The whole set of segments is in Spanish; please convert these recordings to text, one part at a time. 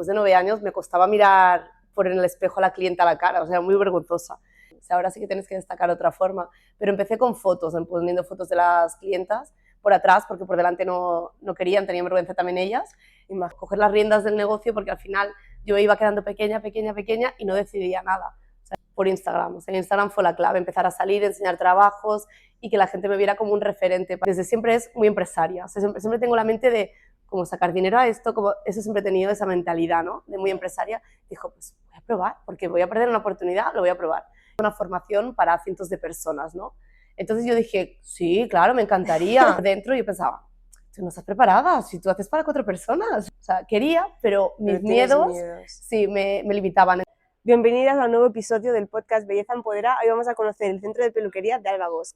después de 9 años me costaba mirar por en el espejo a la clienta a la cara, o sea, muy vergonzosa. O sea, ahora sí que tienes que destacar de otra forma. Pero empecé con fotos, poniendo fotos de las clientas por atrás, porque por delante no querían, tenían vergüenza también ellas, y más coger las riendas del negocio, porque al final yo iba quedando pequeña y no decidía nada. O sea, por Instagram, o sea, Instagram fue la clave, empezar a salir, enseñar trabajos y que la gente me viera como un referente. Desde siempre es muy empresaria, o sea, siempre tengo la mente de cómo sacar dinero a esto, como eso siempre he tenido esa mentalidad, ¿no? De muy empresaria. Dijo, pues voy a probar, porque voy a perder una oportunidad, lo voy a probar. Una formación para cientos de personas, ¿no? Entonces yo dije, sí, claro, me encantaría. Dentro yo pensaba, tú no estás preparada, si tú haces para 4 personas. O sea, quería, pero mis miedos sí, me limitaban. Bienvenidas a un nuevo episodio del podcast Belleza Empodera. Hoy vamos a conocer el centro de peluquería de Alba Bosch.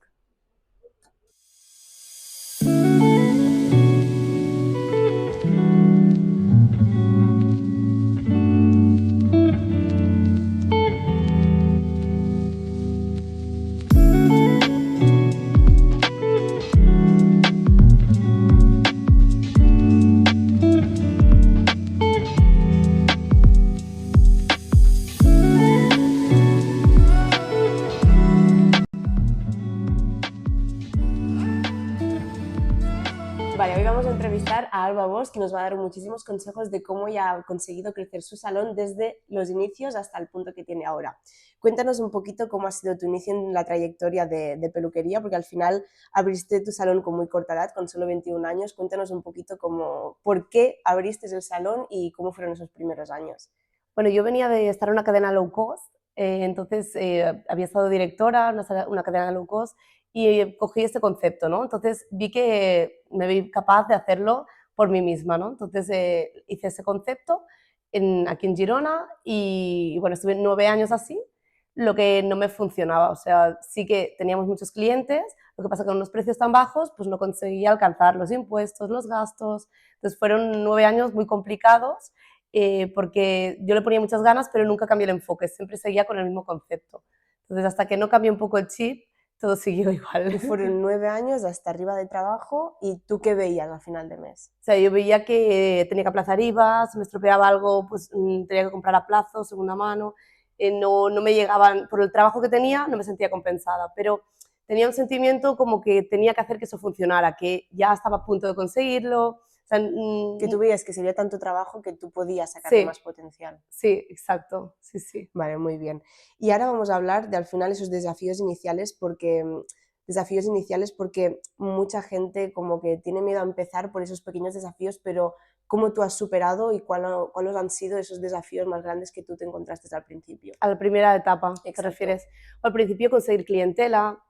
Vale, hoy vamos a entrevistar a Alba Bosch, que nos va a dar muchísimos consejos de cómo ella ha conseguido crecer su salón desde los inicios hasta el punto que tiene ahora. Cuéntanos un poquito cómo ha sido tu inicio en la trayectoria de peluquería, porque al final abriste tu salón con muy corta edad, con solo 21 años. Cuéntanos un poquito por qué abriste el salón y cómo fueron esos primeros años. Bueno, yo venía de estar en una cadena low cost, entonces había estado directora en una cadena low cost y cogí este concepto, ¿no? Entonces vi que me vi capaz de hacerlo por mí misma, ¿no? Entonces hice ese concepto aquí en Girona y bueno, estuve 9 años así, lo que no me funcionaba, o sea, sí que teníamos muchos clientes, lo que pasa que con unos precios tan bajos, pues no conseguía alcanzar los impuestos, los gastos, entonces fueron 9 años muy complicados, porque yo le ponía muchas ganas, pero nunca cambié el enfoque, siempre seguía con el mismo concepto. Entonces, hasta que no cambié un poco el chip, todo siguió igual. Y fueron 9 años hasta arriba de trabajo, ¿y tú qué veías al final de mes? O sea, yo veía que tenía que aplazar IVA, si me estropeaba algo, pues tenía que comprar a plazo, segunda mano, no me llegaban, por el trabajo que tenía, no me sentía compensada, pero tenía un sentimiento como que tenía que hacer que eso funcionara, que ya estaba a punto de conseguirlo. O sea, que tú veías que sería tanto trabajo que tú podías sacarle más potencial. Sí, exacto, sí, sí. Vale, muy bien. Y ahora vamos a hablar de al final esos desafíos iniciales porque mucha gente como que tiene miedo a empezar por esos pequeños desafíos, pero ¿cómo tú has superado y cuáles han sido esos desafíos más grandes que tú te encontraste al principio? A la primera etapa, Exacto. ¿te refieres? Al principio conseguir clientela,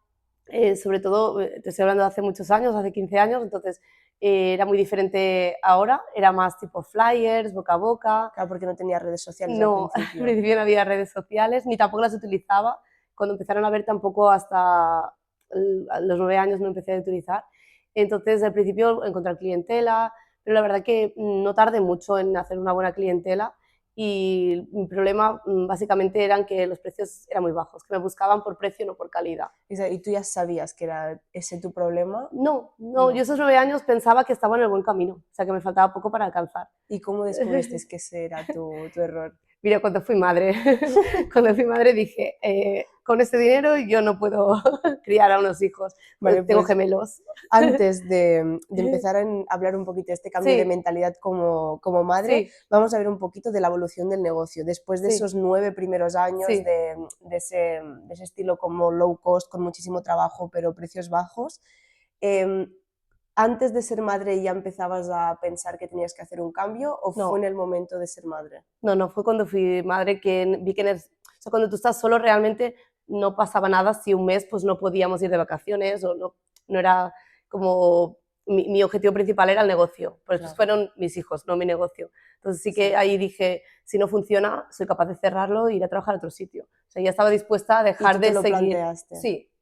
sobre todo, te estoy hablando de hace muchos años, hace 15 años, entonces era muy diferente ahora, era más tipo flyers, boca a boca. Claro, porque no tenía redes sociales no, al principio. Al principio no había redes sociales, ni tampoco las utilizaba. Cuando empezaron a ver tampoco hasta los 9 años no empecé a utilizar. Entonces al principio encontrar clientela, pero la verdad que no tardé mucho en hacer una buena clientela y mi problema básicamente eran que los precios eran muy bajos, que me buscaban por precio, no por calidad. ¿Y tú ya sabías que era ese tu problema? No, yo esos 9 años pensaba que estaba en el buen camino, o sea que me faltaba poco para alcanzar. ¿Y cómo descubriste que ese era tu error? Mira, cuando fui madre dije, con este dinero yo no puedo criar a unos hijos, vale, tengo pues, gemelos. Antes de empezar a hablar un poquito de este cambio de mentalidad como madre, vamos a ver un poquito de la evolución del negocio. Después de esos 9 primeros años de ese estilo como low cost, con muchísimo trabajo pero precios bajos, ¿antes de ser madre ya empezabas a pensar que tenías que hacer un cambio o fue en el momento de ser madre? No, fue cuando fui madre que vi que cuando tú estás solo realmente no pasaba nada si un mes pues no podíamos ir de vacaciones o no era como mi objetivo principal era el negocio, por eso fueron mis hijos, no mi negocio. Entonces sí que ahí dije, si no funciona, soy capaz de cerrarlo e ir a trabajar a otro sitio. O sea, ya estaba dispuesta a dejar de seguir. Planteaste.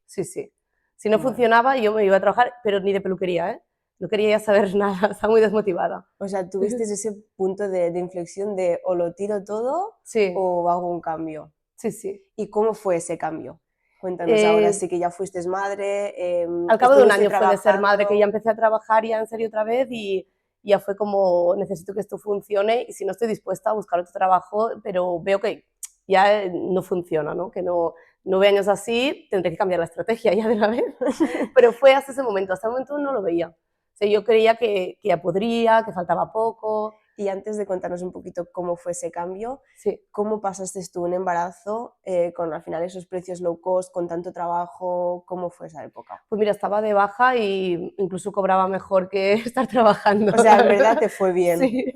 Sí. Si no funcionaba, yo me iba a trabajar, pero ni de peluquería, ¿eh? No quería ya saber nada, estaba muy desmotivada. O sea, tuviste ese punto de inflexión de o lo tiro todo o hago un cambio. Sí. ¿Y cómo fue ese cambio? Cuéntanos ahora, sí que ya fuiste madre. Al cabo de un año fue de ser madre que ya empecé a trabajar ya en serio otra vez y y ya fue como, necesito que esto funcione y si no estoy dispuesta a buscar otro trabajo, pero veo que ya no funciona, ¿no? Que no, 9 años así, tendré que cambiar la estrategia ya de una vez. Pero fue hasta ese momento, hasta el momento no lo veía. O sea, yo creía que ya podría, que faltaba poco. Y antes de contarnos un poquito cómo fue ese cambio, Sí. ¿cómo pasaste tú un embarazo con al final esos precios low cost, con tanto trabajo? ¿Cómo fue esa época? Pues mira, estaba de baja y incluso cobraba mejor que estar trabajando. O sea, en verdad te fue bien. Sí.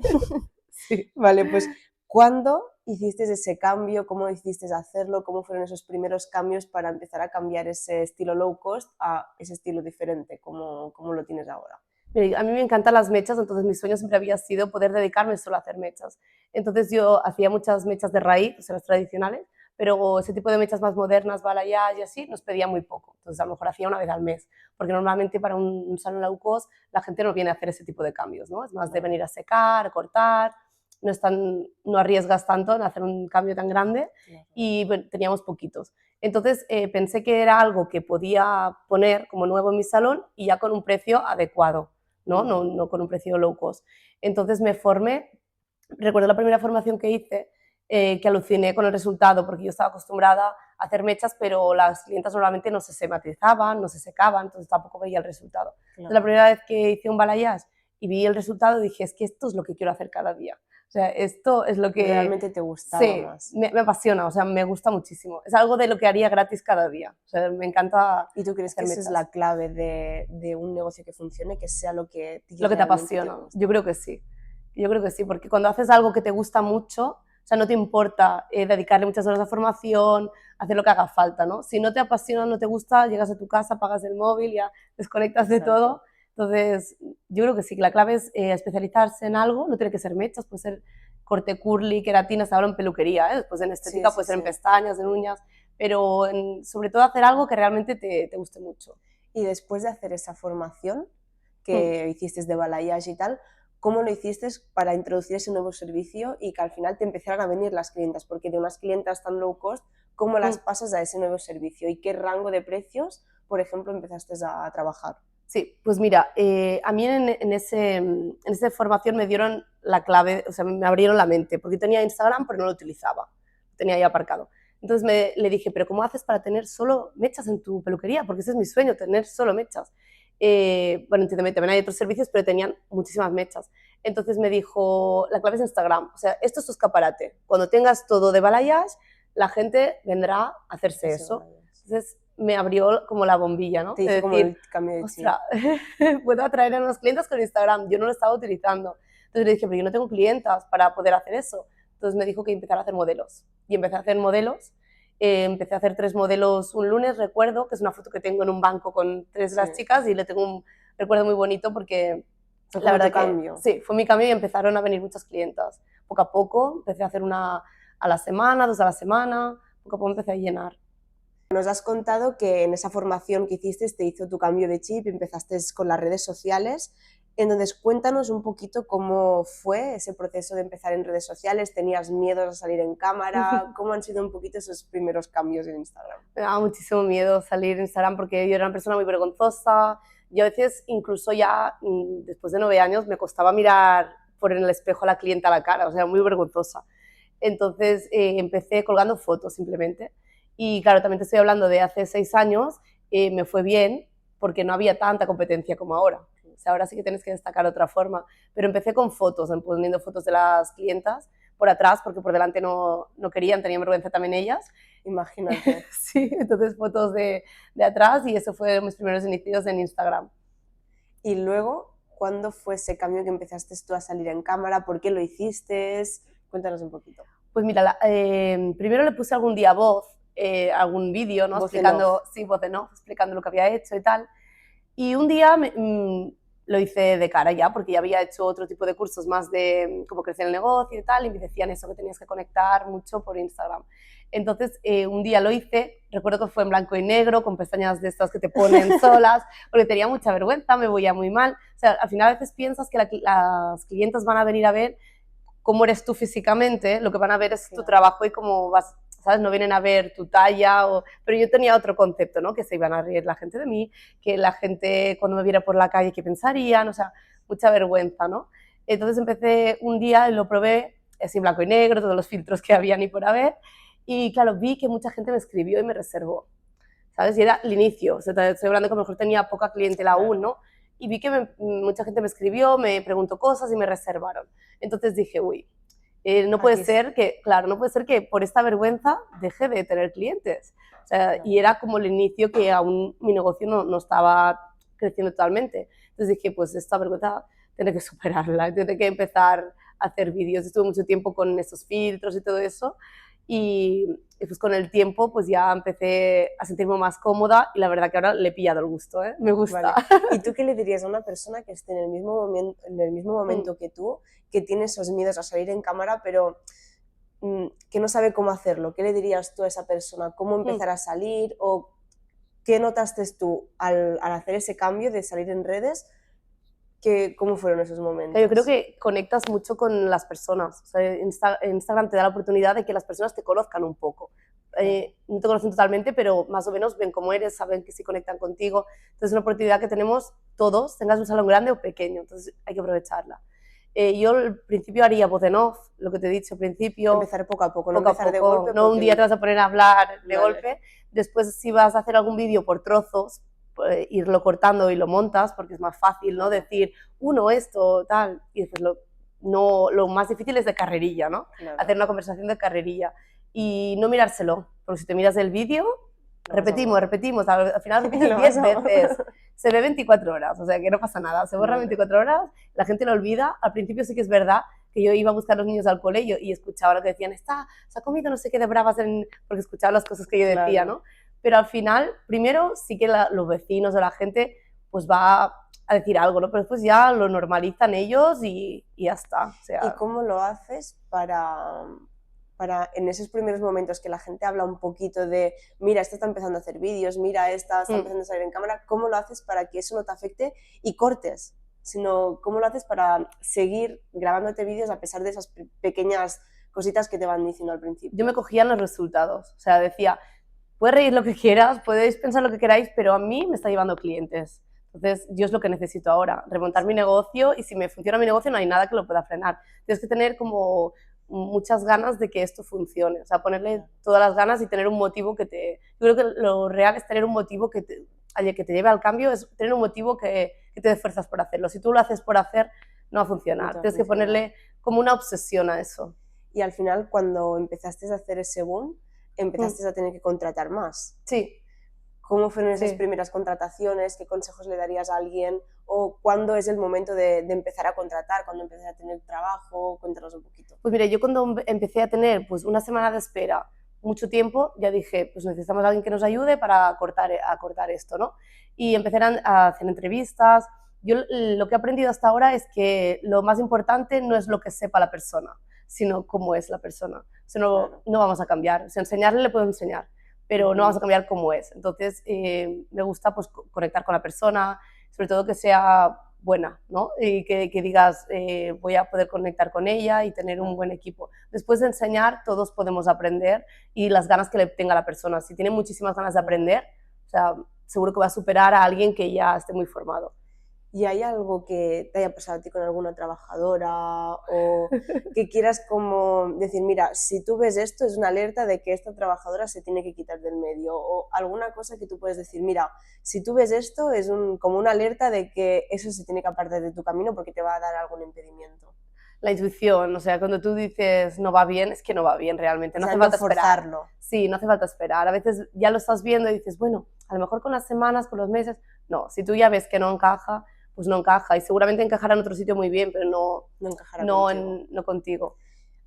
Sí. Vale, pues ¿cuándo hiciste ese cambio? ¿Cómo hiciste hacerlo? ¿Cómo fueron esos primeros cambios para empezar a cambiar ese estilo low cost a ese estilo diferente, como lo tienes ahora? A mí me encantan las mechas, entonces mi sueño siempre había sido poder dedicarme solo a hacer mechas. Entonces yo hacía muchas mechas de raíz, o sea, las tradicionales, pero ese tipo de mechas más modernas, balayage y así, nos pedía muy poco. Entonces a lo mejor hacía una vez al mes, porque normalmente para un salón low cost la gente no viene a hacer ese tipo de cambios, ¿no? Es más de venir a secar, cortar, no arriesgas tanto en hacer un cambio tan grande y bueno, teníamos poquitos. Entonces pensé que era algo que podía poner como nuevo en mi salón y ya con un precio adecuado. No con un precio low cost. Entonces me formé, recuerdo la primera formación que hice, que aluciné con el resultado, porque yo estaba acostumbrada a hacer mechas, pero las clientas normalmente no se sematizaban, no se secaban, entonces tampoco veía el resultado. Entonces, la primera vez que hice un balayage y vi el resultado, dije, es que esto es lo que quiero hacer cada día. O sea, esto es lo que... Realmente te gustaba más. Me apasiona, o sea, me gusta muchísimo. Es algo de lo que haría gratis cada día. O sea, me encanta. ¿Y tú crees que esa es la clave de un negocio que funcione, que sea lo que te apasiona? Yo creo que sí. Yo creo que sí, porque cuando haces algo que te gusta mucho, o sea, no te importa dedicarle muchas horas a formación, hacer lo que haga falta, ¿no? Si no te apasiona, no te gusta, llegas a tu casa, apagas el móvil, ya desconectas de todo. Entonces, yo creo que sí, que la clave es especializarse en algo, no tiene que ser mechas, puede ser corte curly, queratina, hasta ahora en peluquería, después en estética, puede ser en pestañas, en uñas, pero sobre todo hacer algo que realmente te guste mucho. Y después de hacer esa formación que hiciste de balayage y tal, ¿cómo lo hiciste para introducir ese nuevo servicio y que al final te empezaran a venir las clientas? Porque de unas clientas tan low cost, ¿cómo las pasas a ese nuevo servicio? ¿Y qué rango de precios, por ejemplo, empezaste a trabajar? Sí, pues mira, a mí en esa formación me dieron la clave, o sea, me abrieron la mente, porque tenía Instagram, pero no lo utilizaba, lo tenía ahí aparcado. Entonces le dije, pero ¿cómo haces para tener solo mechas en tu peluquería? Porque ese es mi sueño, tener solo mechas. Bueno, entiéndeme, también hay otros servicios, pero tenían muchísimas mechas. Entonces me dijo, la clave es Instagram, o sea, esto es tu escaparate. Cuando tengas todo de balayage, la gente vendrá a hacerse eso. Entonces me abrió como la bombilla, ¿no? Te hizo como el cambio de chip. Ostras, puedo atraer a unos clientes con Instagram, yo no lo estaba utilizando. Entonces le dije, pero yo no tengo clientas para poder hacer eso. Entonces me dijo que empezara a hacer modelos. Y empecé a hacer modelos. Empecé a hacer 3 modelos un lunes, recuerdo, que es una foto que tengo en un banco con 3 de las chicas y le tengo un recuerdo muy bonito porque fue la verdad cambio. Sí, fue mi cambio y empezaron a venir muchas clientas. Poco a poco empecé a hacer una a la semana, 2 a la semana, poco a poco empecé a llenar. Nos has contado que en esa formación que hiciste te hizo tu cambio de chip, empezaste con las redes sociales. Entonces, cuéntanos un poquito cómo fue ese proceso de empezar en redes sociales. ¿Tenías miedo a salir en cámara? ¿Cómo han sido un poquito esos primeros cambios en Instagram? Me daba muchísimo miedo salir en Instagram porque yo era una persona muy vergonzosa. Y a veces, incluso ya después de 9 años, me costaba mirar por en el espejo a la clienta a la cara, o sea, muy vergonzosa. Entonces empecé colgando fotos simplemente. Y claro, también te estoy hablando de hace 6 años, me fue bien porque no había tanta competencia como ahora. O sea, ahora sí que tienes que destacar otra forma. Pero empecé con fotos, poniendo fotos de las clientas por atrás, porque por delante no querían, tenían vergüenza también ellas. Imagínate. Sí, entonces fotos de atrás y eso fue mis primeros inicios en Instagram. Y luego, ¿cuándo fue ese cambio que empezaste tú a salir en cámara? ¿Por qué lo hiciste? Cuéntanos un poquito. Pues mira, primero le puse algún día voz, algún vídeo, ¿no? Explicando, sí, voz en off, explicando lo que había hecho y tal. Y un día lo hice de cara ya, porque ya había hecho otro tipo de cursos más de cómo crecer el negocio y tal, y me decían eso, que tenías que conectar mucho por Instagram. Entonces, un día lo hice, recuerdo que fue en blanco y negro, con pestañas de estas que te ponen solas, porque tenía mucha vergüenza, me veía muy mal. O sea, al final a veces piensas que las clientas van a venir a ver cómo eres tú físicamente, lo que van a ver es tu trabajo y cómo vas, ¿sabes? No vienen a ver tu talla, pero yo tenía otro concepto, ¿no? Que se iban a reír la gente de mí, que la gente cuando me viera por la calle, ¿qué pensarían? O sea, mucha vergüenza, ¿no? Entonces empecé un día y lo probé, así en blanco y negro, todos los filtros que había ni por haber, y claro, vi que mucha gente me escribió y me reservó, ¿sabes? Y era el inicio, o sea, estoy hablando que a lo mejor tenía poca clientela aún, ¿no? Y vi que mucha gente me escribió, me preguntó cosas y me reservaron. Entonces dije, uy, no puede ser que, claro, no puede ser que por esta vergüenza deje de tener clientes. O sea, y era como el inicio que aún mi negocio no estaba creciendo totalmente. Entonces dije, pues esta vergüenza tiene que superarla, tiene que empezar a hacer vídeos. Estuve mucho tiempo con esos filtros y todo eso. Y pues con el tiempo pues ya empecé a sentirme más cómoda y la verdad que ahora le he pillado el gusto, ¿eh? Me gusta. Vale. ¿Y tú qué le dirías a una persona que esté en el mismo momento que tú, que tiene esos miedos a salir en cámara, pero que no sabe cómo hacerlo? ¿Qué le dirías tú a esa persona? ¿Cómo empezar a salir? ¿O qué notaste tú al hacer ese cambio de salir en redes? ¿Cómo fueron esos momentos? Yo creo que conectas mucho con las personas. O sea, Instagram te da la oportunidad de que las personas te conozcan un poco. No te conocen totalmente, pero más o menos ven cómo eres, saben que sí conectan contigo. Entonces es una oportunidad que tenemos todos, tengas un salón grande o pequeño, entonces hay que aprovecharla. Yo al principio haría voz en off, lo que te he dicho al principio. Empezar poco a poco, no poco empezar a poco, de golpe. no un día te vas a poner a hablar de golpe. Después si vas a hacer algún vídeo por trozos, irlo cortando y lo montas, porque es más fácil, ¿no? Decir, esto, tal, y después lo más difícil es de carrerilla, ¿no? Hacer una conversación de carrerilla y no mirárselo, porque si te miras el vídeo, repetimos, al final repites 10 veces, se ve 24 horas, o sea que no pasa nada, se borra 24 horas, la gente lo olvida. Al principio sí que es verdad que yo iba a buscar a los niños al colegio y escuchaba lo que decían, se ha comido no sé qué de bravas, porque escuchaba las cosas que yo decía, ¿no? Pero al final, primero sí que los vecinos o la gente pues va a decir algo, ¿no? Pero después ya lo normalizan ellos y ya está. O sea, ¿y cómo lo haces para en esos primeros momentos que la gente habla un poquito de, mira, esta está empezando a hacer vídeos, mira, esta está empezando a salir en cámara, cómo lo haces para que eso no te afecte y cortes? Sino, ¿cómo lo haces para seguir grabándote vídeos a pesar de esas pequeñas cositas que te van diciendo al principio? Yo me cogía en los resultados, o sea, decía, puedes reír lo que quieras, podéis pensar lo que queráis, pero a mí me está llevando clientes. Entonces, yo es lo que necesito ahora, remontar mi negocio, y si me funciona mi negocio no hay nada que lo pueda frenar. Tienes que tener como muchas ganas de que esto funcione, o sea, ponerle todas las ganas y tener un motivo que te... Yo creo que lo real es tener un motivo que te lleve al cambio, es tener un motivo que te dé fuerzas por hacerlo. Si tú lo haces por hacer, no va a funcionar. Tienes que ponerle como una obsesión a eso. Y al final, cuando empezaste a hacer ese boom, empezaste a tener que contratar más. Sí. ¿Cómo fueron esas primeras contrataciones? ¿Qué consejos le darías a alguien? ¿O cuándo es el momento de empezar a contratar? ¿Cuándo empecé a tener trabajo? Cuéntanos un poquito. Pues mira, yo cuando empecé a tener pues una semana de espera, mucho tiempo, ya dije, pues necesitamos a alguien que nos ayude para cortar esto, ¿no? Y empecé a hacer entrevistas. Yo lo que he aprendido hasta ahora es que lo más importante no es lo que sepa la persona, sino cómo es la persona. O sea, no vamos a cambiar. O sea, enseñarle le puedo enseñar, pero no vamos a cambiar cómo es. Entonces, me gusta pues conectar con la persona, sobre todo que sea buena, ¿no? Y que digas, voy a poder conectar con ella y tener un buen equipo. Después de enseñar, todos podemos aprender, y las ganas que le tenga la persona. Si tiene muchísimas ganas de aprender, o sea, seguro que va a superar a alguien que ya esté muy formado. ¿Y hay algo que te haya pasado a ti con alguna trabajadora o que quieras como decir, mira, si tú ves esto es una alerta de que esta trabajadora se tiene que quitar del medio? ¿O alguna cosa que tú puedes decir, mira, si tú ves esto es como una alerta de que eso se tiene que apartar de tu camino porque te va a dar algún impedimento? La intuición, o sea, cuando tú dices no va bien, es que no va bien realmente, no hace falta forzarlo. Sí, no hace falta esperar. A veces ya lo estás viendo y dices, bueno, a lo mejor con las semanas, con los meses, no, si tú ya ves que no encaja, pues no encaja, y seguramente encajará en otro sitio muy bien, pero no contigo.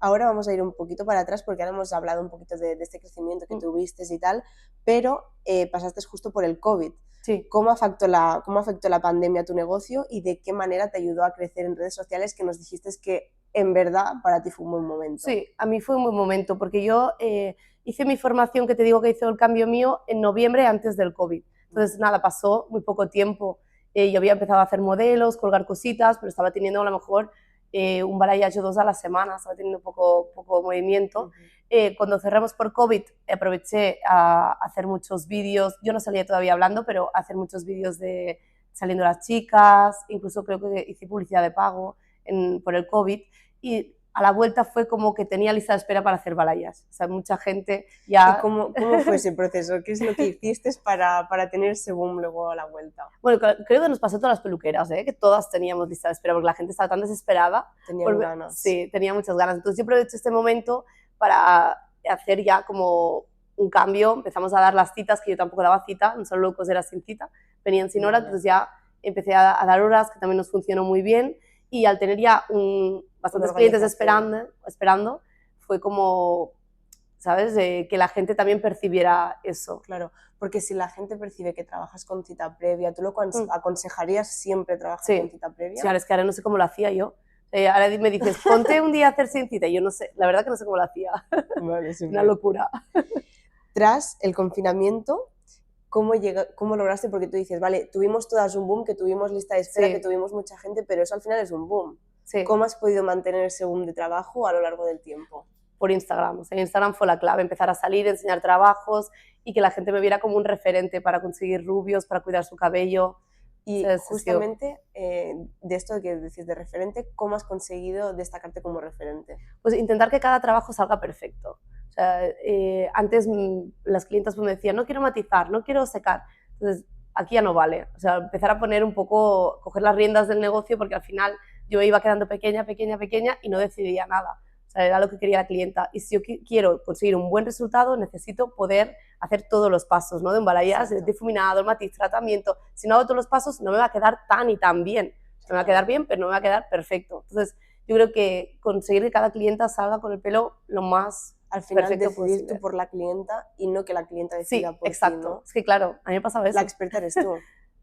Ahora vamos a ir un poquito para atrás porque ahora hemos hablado un poquito de este crecimiento que tuviste y tal, pero pasaste justo por el COVID. Sí. ¿Cómo afectó la pandemia a tu negocio y de qué manera te ayudó a crecer en redes sociales, que nos dijiste que en verdad para ti fue un buen momento? Sí, a mí fue un buen momento porque yo hice mi formación, que te digo que hizo el cambio mío, en noviembre antes del COVID. Entonces, nada, pasó muy poco tiempo. Yo había empezado a hacer modelos, colgar cositas, pero estaba teniendo a lo mejor un balayage o dos a la semana, estaba teniendo poco movimiento. Cuando cerramos por COVID, aproveché a hacer muchos vídeos. Yo no salía todavía hablando, pero a hacer muchos vídeos de saliendo las chicas, incluso creo que hice publicidad de pago por el COVID, y a la vuelta fue como que tenía lista de espera para hacer balayage. O sea, mucha gente ya... ¿Y cómo fue ese proceso? ¿Qué es lo que hiciste para tener ese boom luego a la vuelta? Bueno, creo que nos pasó a todas las peluqueras, que todas teníamos lista de espera, porque la gente estaba tan desesperada. Tenían ganas. Sí, tenía muchas ganas. Entonces yo aproveché este momento para hacer ya como un cambio. Empezamos a dar las citas, que yo tampoco daba cita, en Solo Locos era sin cita, venían sin hora, entonces ya empecé a dar horas, que también nos funcionó muy bien, y al tener ya bastantes clientes esperando, fue como, ¿sabes?, que la gente también percibiera eso. Claro, porque si la gente percibe que trabajas con cita previa, ¿tú lo aconsejarías siempre trabajar con cita previa? Sí, ahora es que ahora no sé cómo lo hacía yo. Ahora me dices, ponte un día a hacer sin cita, y yo no sé, la verdad que no sé cómo lo hacía. Vale, una locura. Tras el confinamiento, ¿cómo lograste? Porque tú dices, vale, tuvimos todas un boom, que tuvimos lista de espera, que tuvimos mucha gente, pero eso al final es un boom. Sí. ¿Cómo has podido mantener ese boom de trabajo a lo largo del tiempo? Por Instagram. O sea, Instagram fue la clave, empezar a salir, enseñar trabajos y que la gente me viera como un referente para conseguir rubios, para cuidar su cabello. Y justamente de esto que decís de referente, ¿cómo has conseguido destacarte como referente? Pues intentar que cada trabajo salga perfecto. O sea, antes las clientas me decían, no quiero matizar, no quiero secar. Entonces, aquí ya no vale. O sea, empezar a poner un poco, coger las riendas del negocio, porque al final yo iba quedando pequeña y no decidía nada. O sea, era lo que quería la clienta. Y si yo quiero conseguir un buen resultado, necesito poder hacer todos los pasos, ¿no? De un balayage, de difuminado, el matiz, tratamiento. Si no hago todos los pasos, no me va a quedar tan y tan bien. Me va a quedar bien, pero no me va a quedar perfecto. Entonces, yo creo que conseguir que cada clienta salga con el pelo lo más al final decidir tú por la clienta y no que la clienta decida por exacto. ti, ¿no? Es que claro, a mí me pasaba eso. La experta eres tú.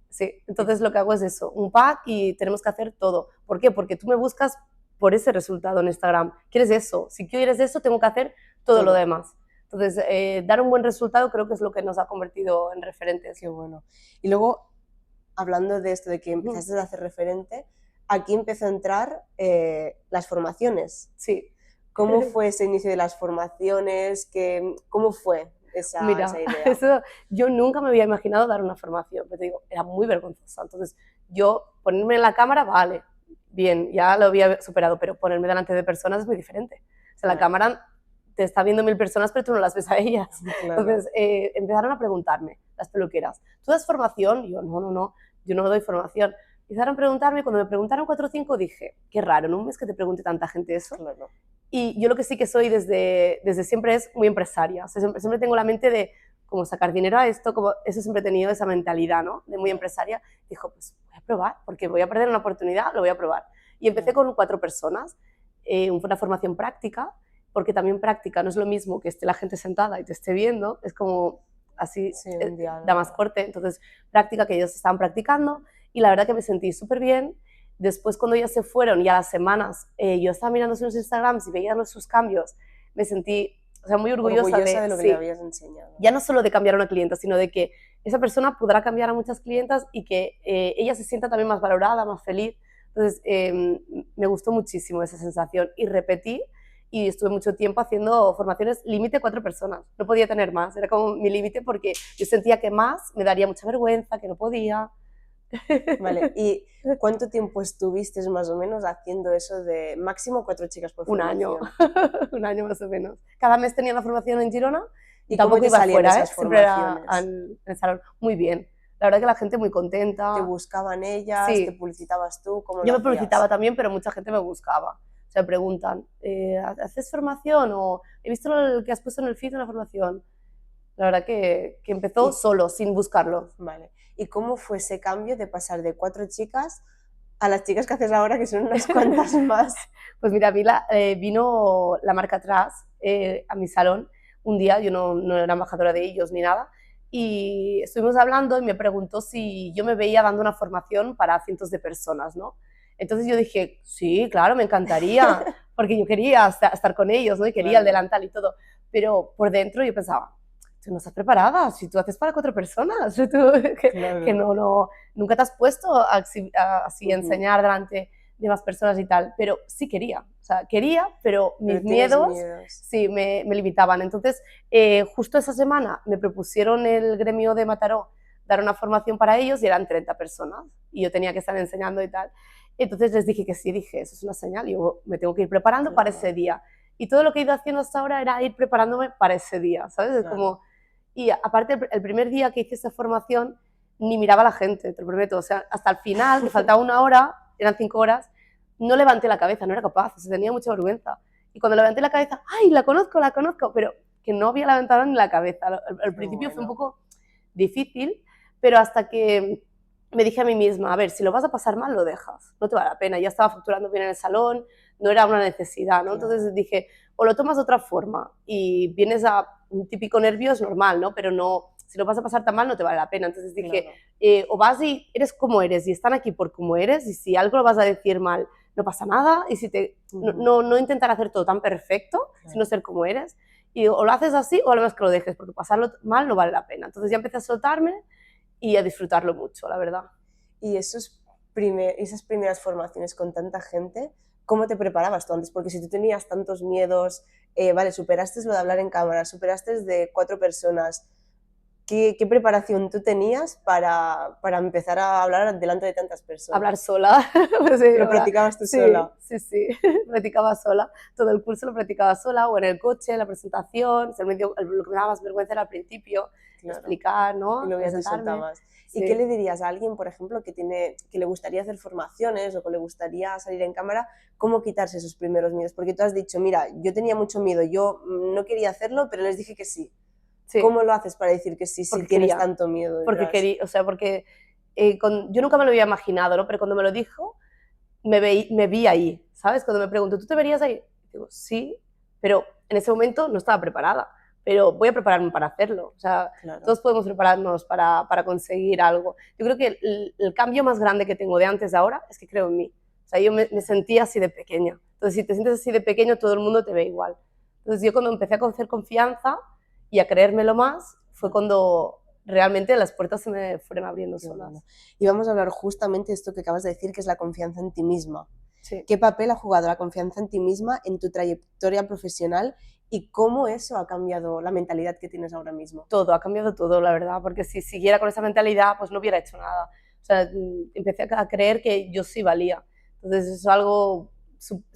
Sí, entonces lo que hago es eso, un pack y tenemos que hacer todo. ¿Por qué? Porque tú me buscas por ese resultado en Instagram. ¿Quieres eso? Si quieres eso, tengo que hacer todo lo demás. Entonces, dar un buen resultado creo que es lo que nos ha convertido en referentes. Qué bueno. Y luego, hablando de esto, de que empezaste a hacer referente, aquí empezó a entrar las formaciones. Sí. ¿Cómo fue ese inicio de las formaciones? ¿Cómo fue esa idea? Eso, yo nunca me había imaginado dar una formación, pero te digo, era muy vergonzosa. Entonces, yo ponerme en la cámara, vale, bien, ya lo había superado, pero ponerme delante de personas es muy diferente. O sea, la cámara te está viendo 1000 personas, pero tú no las ves a ellas. Claro. Entonces, empezaron a preguntarme, las peluqueras, ¿tú das formación? Y yo, no, yo no doy formación. Empezaron a preguntarme, cuando me preguntaron 4 o 5, dije, qué raro, ¿no? Es que te pregunte tanta gente eso. Claro. Y yo lo que sí que soy desde siempre es muy empresaria. O sea, siempre tengo la mente de cómo sacar dinero a esto, como eso siempre he tenido esa mentalidad, ¿no? De muy empresaria. Dijo, pues voy a probar, porque voy a perder una oportunidad, lo voy a probar. Y empecé con 4 personas, una formación práctica, porque también práctica no es lo mismo que esté la gente sentada y te esté viendo, es como así, da más corte. Entonces, práctica, que ellos estaban practicando, y la verdad que me sentí súper bien. Después, cuando ya se fueron y a las semanas, yo estaba mirando sus Instagrams y veía sus cambios, me sentí, o sea, muy orgullosa de lo que le habías enseñado. Ya no solo de cambiar a una clienta, sino de que esa persona podrá cambiar a muchas clientas y que ella se sienta también más valorada, más feliz. Entonces, me gustó muchísimo esa sensación y repetí, y estuve mucho tiempo haciendo formaciones límite 4 personas. No podía tener más, era como mi límite, porque yo sentía que más me daría mucha vergüenza, que no podía. Vale, ¿y cuánto tiempo estuviste más o menos haciendo eso de máximo 4 chicas por formación? Un año más o menos. Cada mes tenía la formación en Girona y tampoco iba fuera, siempre era en el salón. Muy bien. La verdad que la gente muy contenta. ¿Te buscaban ellas? Sí. ¿Te publicitabas tú? ¿Cómo yo lo me publicitaba también, pero mucha gente me buscaba. O sea, preguntan, ¿haces formación? O he visto lo que has puesto en el feed de la formación. La verdad que empezó solo, sin buscarlo. Vale. ¿Y cómo fue ese cambio de pasar de 4 chicas a las chicas que haces ahora, que son unas cuantas más? Pues mira, vino la marca Atrás a mi salón un día, yo no era embajadora de ellos ni nada, y estuvimos hablando y me preguntó si yo me veía dando una formación para cientos de personas, ¿no? Entonces yo dije, sí, claro, me encantaría, porque yo quería estar con ellos, ¿no? Y quería el delantal y todo, pero por dentro yo pensaba, tú no estás preparada, si tú haces para 4 personas, que nunca te has puesto así a enseñar delante de más personas y tal, pero sí quería, o sea, quería, pero mis miedos sí me limitaban. Entonces, justo esa semana me propusieron el gremio de Mataró dar una formación para ellos y eran 30 personas y yo tenía que estar enseñando y tal. Entonces les dije que sí, dije, eso es una señal, yo me tengo que ir preparando para ese día. Y todo lo que he ido haciendo hasta ahora era ir preparándome para ese día, ¿sabes? Como, y aparte, el primer día que hice esa formación, ni miraba a la gente, te lo prometo. O sea, hasta el final, que faltaba 1 hora, eran 5 horas, no levanté la cabeza, no era capaz, o sea, tenía mucha vergüenza. Y cuando levanté la cabeza, ¡ay, la conozco, pero que no había levantado ni la cabeza. Al principio fue un poco difícil, pero hasta que me dije a mí misma, a ver, si lo vas a pasar mal, lo dejas, no te vale la pena. Ya estaba facturando bien en el salón, no era una necesidad, ¿no? Entonces dije, o lo tomas de otra forma y vienes a un típico nervio, es normal, ¿no? Pero no, si lo vas a pasar tan mal, no te vale la pena. Entonces dije, o vas y eres como eres y están aquí por como eres, y si algo lo vas a decir mal, no pasa nada, y si te, no intentar hacer todo tan perfecto, sino ser como eres, y o lo haces así o a lo menos que lo dejes, porque pasarlo mal no vale la pena. Entonces ya empecé a soltarme y a disfrutarlo mucho, la verdad. Y esas primeras formaciones con tanta gente, ¿cómo te preparabas tú antes? Porque si tú tenías tantos miedos, vale, superaste lo de hablar en cámara, superaste de 4 personas, ¿qué preparación tú tenías para empezar a hablar delante de tantas personas? Hablar sola. Sí, ¿Lo practicabas tú sola? Sí, practicaba sola. Todo el curso lo practicaba sola, o en el coche, en la presentación. Lo que me daba más vergüenza era al principio, explicar, ¿no? Y luego ya te soltabas. ¿Y qué le dirías a alguien, por ejemplo, que le gustaría hacer formaciones o que le gustaría salir en cámara, cómo quitarse esos primeros miedos? Porque tú has dicho, mira, yo tenía mucho miedo, yo no quería hacerlo, pero les dije que sí. ¿Cómo lo haces para decir que sí si tienes tanto miedo detrás? Porque quería, o sea, porque yo nunca me lo había imaginado, ¿no? Pero cuando me lo dijo, me vi ahí, ¿sabes? Cuando me preguntó, ¿tú te verías ahí? Digo, sí, pero en ese momento no estaba preparada, pero voy a prepararme para hacerlo. O sea, todos podemos prepararnos para conseguir algo. Yo creo que el cambio más grande que tengo de antes a ahora es que creo en mí. O sea, yo me sentía así de pequeña. Entonces, si te sientes así de pequeño, todo el mundo te ve igual. Entonces, yo cuando empecé a coger confianza y a creérmelo más, fue cuando realmente las puertas se me fueron abriendo solas. Y vamos a hablar justamente de esto que acabas de decir, que es la confianza en ti misma. Sí. ¿Qué papel ha jugado la confianza en ti misma en tu trayectoria profesional y cómo eso ha cambiado la mentalidad que tienes ahora mismo? Todo, ha cambiado todo, la verdad, porque si siguiera con esa mentalidad, pues no hubiera hecho nada. O sea, empecé a creer que yo sí valía. Entonces, eso es algo,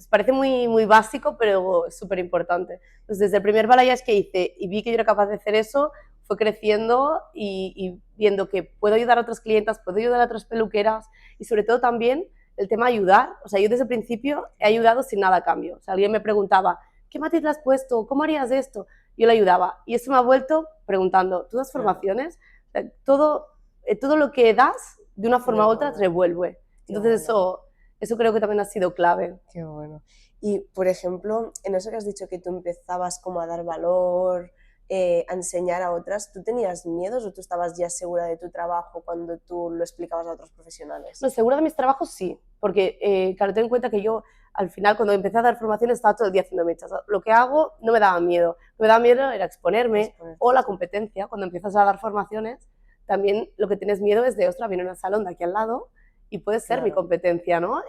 parece muy, muy básico, pero es súper importante. Entonces, desde el primer balayage que hice y vi que yo era capaz de hacer eso, fue creciendo y viendo que puedo ayudar a otras clientas, puedo ayudar a otras peluqueras y sobre todo también el tema de ayudar. O sea, yo desde el principio he ayudado sin nada a cambio. O sea, alguien me preguntaba, ¿qué matiz le has puesto? ¿Cómo harías esto? Yo le ayudaba. Y eso me ha vuelto preguntando, ¿tú das formaciones? O sea, todo lo que das, de una forma u otra, te revuelve. Entonces eso creo que también ha sido clave. Qué bueno. Y, por ejemplo, en eso que has dicho que tú empezabas como a dar valor, a enseñar a otras, ¿tú tenías miedos o tú estabas ya segura de tu trabajo cuando tú lo explicabas a otros profesionales? No, segura de mis trabajos sí, porque claro, ten en cuenta que yo al final cuando empecé a dar formaciones estaba todo el día haciendo mechas. Lo que hago no me daba miedo, lo que me daba miedo era exponerme o la competencia. Cuando empiezas a dar formaciones, también lo que tienes miedo es de, ostras, viene un salón de aquí al lado y puede ser mi competencia, ¿no? O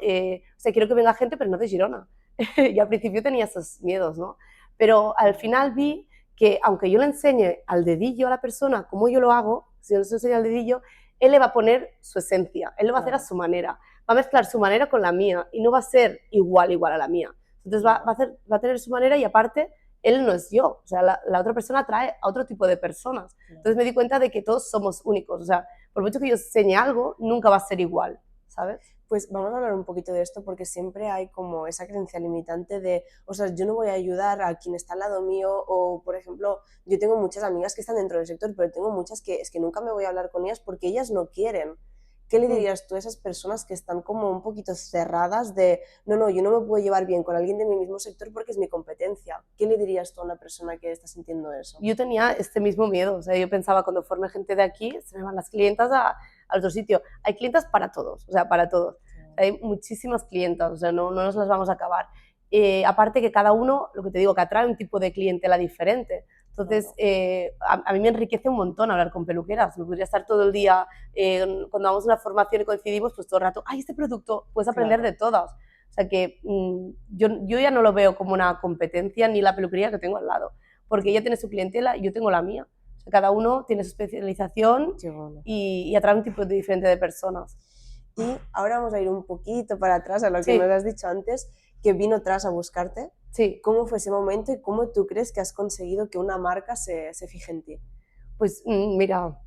sea, quiero que venga gente, pero no de Girona. Y al principio tenía esos miedos, ¿no? Pero al final vi que aunque yo le enseñe al dedillo a la persona cómo yo lo hago, si yo le enseño al dedillo, él le va a poner su esencia, él lo va a hacer a su manera, va a mezclar su manera con la mía y no va a ser igual a la mía. Entonces va a tener su manera y aparte él no es yo, o sea, la otra persona atrae a otro tipo de personas. Entonces me di cuenta de que todos somos únicos, o sea, por mucho que yo enseñe algo, nunca va a ser igual, ¿sabes? Pues vamos a hablar un poquito de esto porque siempre hay como esa creencia limitante de, o sea, yo no voy a ayudar a quien está al lado mío o, por ejemplo, yo tengo muchas amigas que están dentro del sector, pero tengo muchas que es que nunca me voy a hablar con ellas porque ellas no quieren. ¿Qué le dirías tú a esas personas que están como un poquito cerradas de, no, yo no me puedo llevar bien con alguien de mi mismo sector porque es mi competencia? ¿Qué le dirías tú a una persona que está sintiendo eso? Yo tenía este mismo miedo, o sea, yo pensaba cuando forme gente de aquí, se me van las clientas al otro sitio. Hay clientas para todos, o sea, para todos. Hay muchísimas clientas, o sea, no nos las vamos a acabar. Aparte que cada uno, lo que te digo, que atrae un tipo de clientela diferente. Entonces, a mí me enriquece un montón hablar con peluqueras. Me podría estar todo el día, cuando vamos a una formación y coincidimos, pues todo el rato, ¡ay, este producto! Puedes aprender de todas. O sea que yo ya no lo veo como una competencia ni la peluquería que tengo al lado, porque ella tiene su clientela y yo tengo la mía. O sea, cada uno tiene su especialización Qué bueno. y atrae un tipo diferente de personas. Y ahora vamos a ir un poquito para atrás a lo que Sí. nos has dicho antes, que vino Trash a buscarte. Sí, ¿Cómo fue ese momento y cómo tú crees que has conseguido que una marca se fije en ti? pues mira,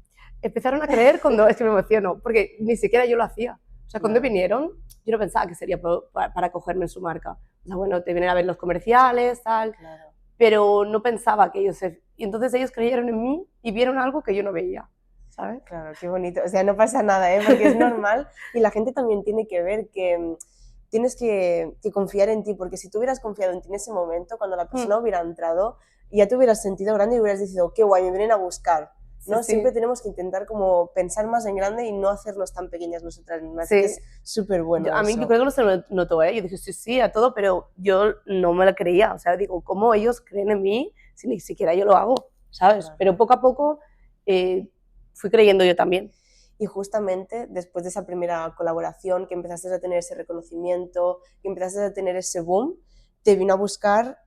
empezaron a creer cuando, es que me emociono, porque ni siquiera yo lo hacía. O sea, cuando Claro. vinieron, yo no pensaba que sería para cogerme en su marca. O sea, bueno, te vienen a ver los comerciales, tal, Claro. pero no pensaba que ellos y entonces ellos creyeron en mí y vieron algo que yo no veía, ¿sabes? Claro, qué bonito. O sea, no pasa nada, ¿eh? Porque es normal y la gente también tiene que ver que tienes que confiar en ti, porque si tú hubieras confiado en ti en ese momento, cuando la persona hubiera entrado, ya te hubieras sentido grande y hubieras dicho, qué guay, me vienen a buscar. ¿No? Sí, Siempre sí. tenemos que intentar como pensar más en grande y no hacernos tan pequeñas nosotras mismas, Sí. que es súper bueno A mí eso. yo creo que no se lo notó, ¿eh? Yo dije sí, sí, a todo, pero yo no me la creía. O sea, digo, ¿cómo ellos creen en mí si ni siquiera yo lo hago? ¿Sabes? Claro. Pero poco a poco fui creyendo yo también. Y justamente después de esa primera colaboración, que empezaste a tener ese reconocimiento, que empezaste a tener ese boom, te vino a buscar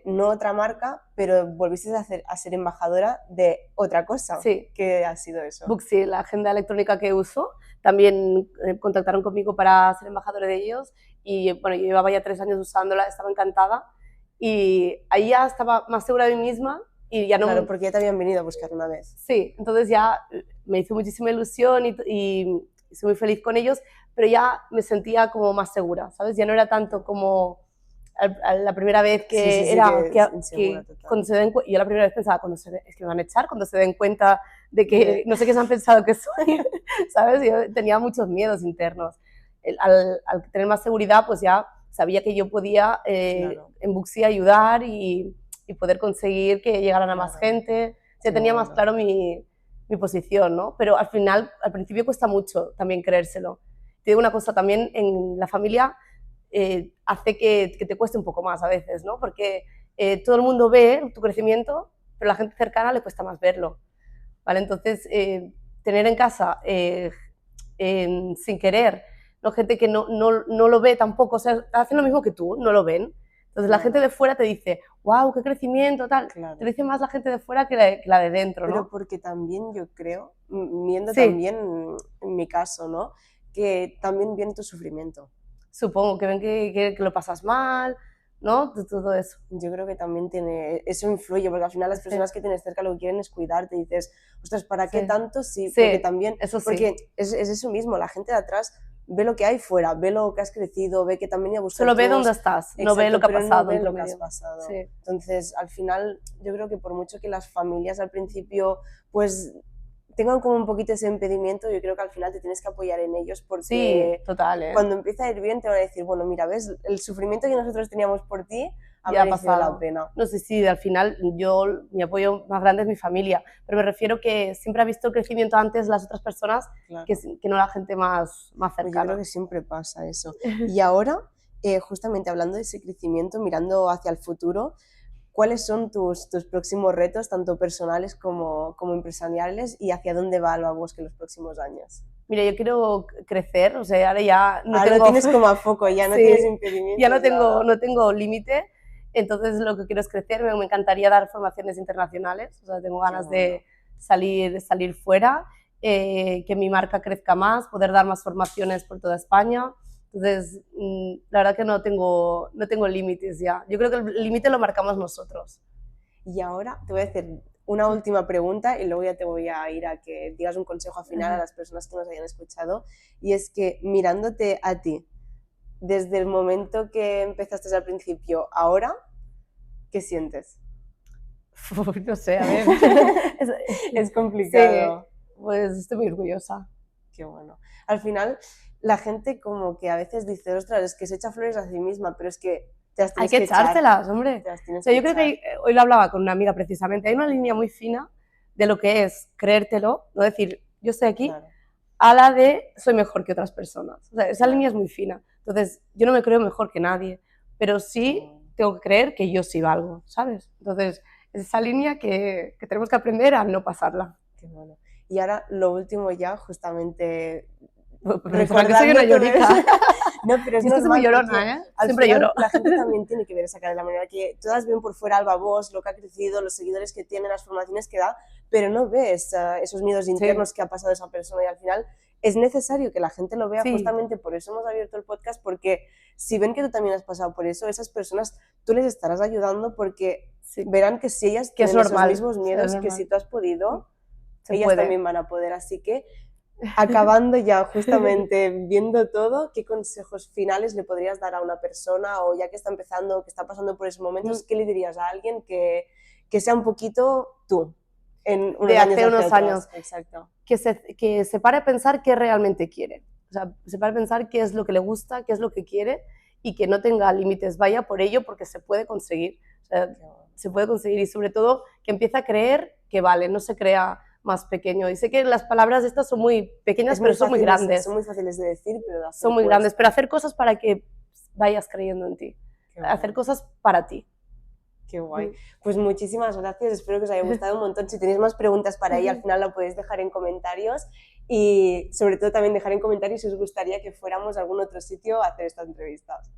no otra marca, pero volviste a ser embajadora de otra cosa. Sí. ¿Qué ha sido eso? Booksy, la agenda electrónica que uso, también contactaron conmigo para ser embajadora de ellos y bueno, yo llevaba ya 3 años usándola, estaba encantada y ahí ya estaba más segura de mí misma y ya no... Claro, porque ya te habían venido a buscar una vez. Sí, entonces ya me hizo muchísima ilusión y soy muy feliz con ellos, pero ya me sentía como más segura, ¿sabes? Ya no era tanto como la primera vez que Sí, era que es insegura que total. cuando se den cuenta, yo la primera vez pensaba, es que me van a echar cuando se den cuenta de que no sé qué se han pensado que soy, ¿sabes? Yo tenía muchos miedos internos. Al tener más seguridad, pues ya sabía que yo podía Claro. en Booksy ayudar y poder conseguir que llegaran a más Claro. gente. Qué Tenía más bueno. claro mi posición, ¿no? Pero al final, al principio cuesta mucho también creérselo. Te digo una cosa, también en la familia hace que te cueste un poco más a veces, ¿no? Porque todo el mundo ve tu crecimiento, pero a la gente cercana le cuesta más verlo, ¿vale? Entonces, tener en casa sin querer, ¿no? Gente que no lo ve tampoco, o sea, hacen lo mismo que tú, no lo ven. Entonces la gente de fuera te dice, wow, qué crecimiento, tal. Claro. Te dice más la gente de fuera que la de dentro, ¿no? Pero porque también yo creo, viendo Sí. también en mi caso, ¿no? Que también viene tu sufrimiento. Supongo que ven que lo pasas mal, ¿no? Todo eso. Yo creo que también eso influye, porque al final las personas que tienes cerca lo que quieren es cuidarte, y dices, ostras, ¿para qué Sí. tanto? Sí, Sí, porque también, eso sí. porque es eso mismo, la gente de atrás ve lo que hay fuera, ve lo que has crecido, ve que también a buscar Solo ve dónde estás, no ve lo que ha pero pasado no ve entre lo que has medio. pasado. Sí. Entonces, al final, yo creo que por mucho que las familias al principio, pues, tengan como un poquito ese impedimento, yo creo que al final te tienes que apoyar en ellos, porque Sí, total, ¿eh? cuando empieza a ir bien te van a decir, bueno, mira, ¿ves? El sufrimiento que nosotros teníamos por ti ha Ya ha merecido pasado. la pena. No sé si al final mi apoyo más grande es mi familia, pero me refiero que siempre ha visto el crecimiento antes las otras personas Claro. que no la gente más Pues yo cercana. creo que siempre pasa eso. Y ahora, justamente hablando de ese crecimiento, mirando hacia el futuro, ¿cuáles son tus próximos retos, tanto personales como empresariales, y hacia dónde va Alba Bosque en los próximos años? Mira, yo quiero crecer, o sea, ahora ya no Ahora tengo... lo tienes como a foco, ya no Sí, tienes impedimentos. ya no nada. tengo límite, entonces lo que quiero es crecer, me encantaría dar formaciones internacionales, o sea, tengo ganas de salir fuera, que mi marca crezca más, poder dar más formaciones por toda España, entonces la verdad que no tengo límites ya, yo creo que el límite lo marcamos nosotros. Y ahora te voy a hacer una última pregunta y luego ya te voy a ir a que digas un consejo final a las personas que nos hayan escuchado, y es que mirándote a ti, desde el momento que empezaste al principio, ahora, ¿qué sientes? No sé, a ver. Es complicado. Sí, pues estoy muy orgullosa. Qué bueno. Al final, la gente como que a veces dice, ostras, es que se echa flores a sí misma, pero es que te las Hay tienes que echar. echárselas, hombre. Te las tienes O sea, que yo creo echar. que hoy lo hablaba con una amiga precisamente, hay una línea muy fina de lo que es creértelo, no decir, yo estoy aquí, Claro. a la de soy mejor que otras personas. O sea, esa Claro. línea es muy fina. Entonces, yo no me creo mejor que nadie, pero sí tengo que creer que yo sí valgo, ¿sabes? Entonces, es esa línea que tenemos que aprender a no pasarla. Qué bueno. Y ahora, lo último ya, justamente Pensaba que soy una llorica. No, pero es Yo es que soy normal muy porque llorona, ¿eh? al Siempre final lloro. la gente también tiene que ver esa cara de la manera que todas ven por fuera Alba Bosch, lo que ha crecido, los seguidores que tiene, las formaciones que da, pero no ves esos miedos internos que ha pasado esa persona y al final es necesario que la gente lo vea, Sí. justamente por eso hemos abierto el podcast, porque si ven que tú también has pasado por eso, esas personas tú les estarás ayudando porque verán que si ellas Que es tienen normal, esos mismos miedos, que si tú has podido, se ellas puede. también van a poder, así que acabando ya justamente viendo todo, ¿qué consejos finales le podrías dar a una persona o ya que está empezando, que está pasando por esos momentos, qué le dirías a alguien que sea un poquito tú en unos de años hace unos hacia años? atrás? Exacto. Que se pare a pensar qué realmente quiere. O sea, se pare a pensar qué es lo que le gusta, qué es lo que quiere y que no tenga límites. Vaya por ello porque se puede conseguir. O sea, se puede conseguir y sobre todo que empiece a creer que vale, no se crea más pequeño. Y sé que las palabras estas son muy pequeñas, pero son muy grandes. Son muy fáciles de decir, pero de hacer son muy grandes, pero hacer cosas para que vayas creyendo en ti. Hacer cosas para ti. Qué guay. Pues muchísimas gracias, espero que os haya gustado un montón. Si tenéis más preguntas para ella, al final la podéis dejar en comentarios y sobre todo también dejar en comentarios si os gustaría que fuéramos a algún otro sitio a hacer estas entrevistas.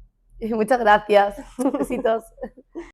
Muchas gracias. Besitos.